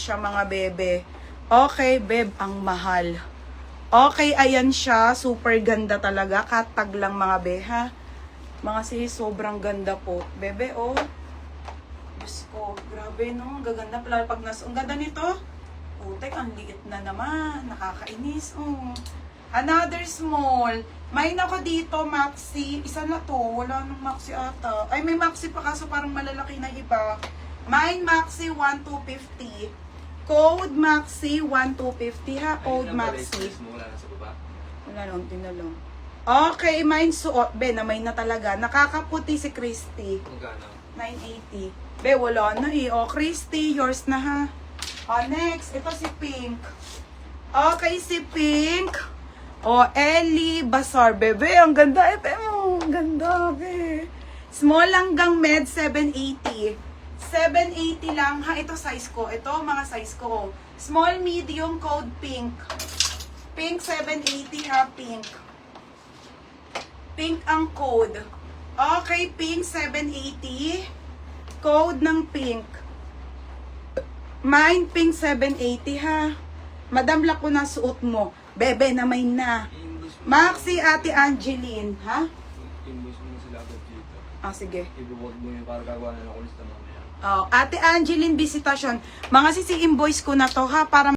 siya mga bebe. Okay, beb, ang mahal. Okay, ayan siya. Super ganda talaga. Katag lang mga beha. Mga sis, sobrang ganda po. Bebe, oh. Diyos ko, grabe no. Ang gaganda pala pag ang ganda nito. Putek, ang liit na naman. Nakakainis. Oh. Another small. May ako dito, maxi. Isa na to. Wala nang maxi ata. Ay, may maxi pa kaso parang malalaki na iba. Mine maxi 1,250. Code maxi 1,250 ha. Code maxi. Wala lang, tinalong. Okay, mine suot. Be, na may na talaga. Nakakaputi si Christy. 980. Be, wala na eh. O, Christy, yours na ha. O, next. Ito si Pink. Okay, si Pink. O, Ellie Basar. Bebe, ang ganda. Be, oh, ang ganda, be. Small hanggang med, 780. 780 lang ha. Ito size ko. Ito, mga size ko. Small, medium, code pink. Pink, 780 ha, pink. Pink ang code. Okay, pink, 780. Code ng pink. Mine, pink, 780 ha. Madam, lako na suot mo. Bebe, na may na. Maxi, Ate Angeline, ha? Invoice mo sila agad dito. Ah, sige. I-board mo yun para gagawa na ng lista mamaya. Oh, Ate Angeline, visitasyon. Mga sisi-invoice ko na to ha, para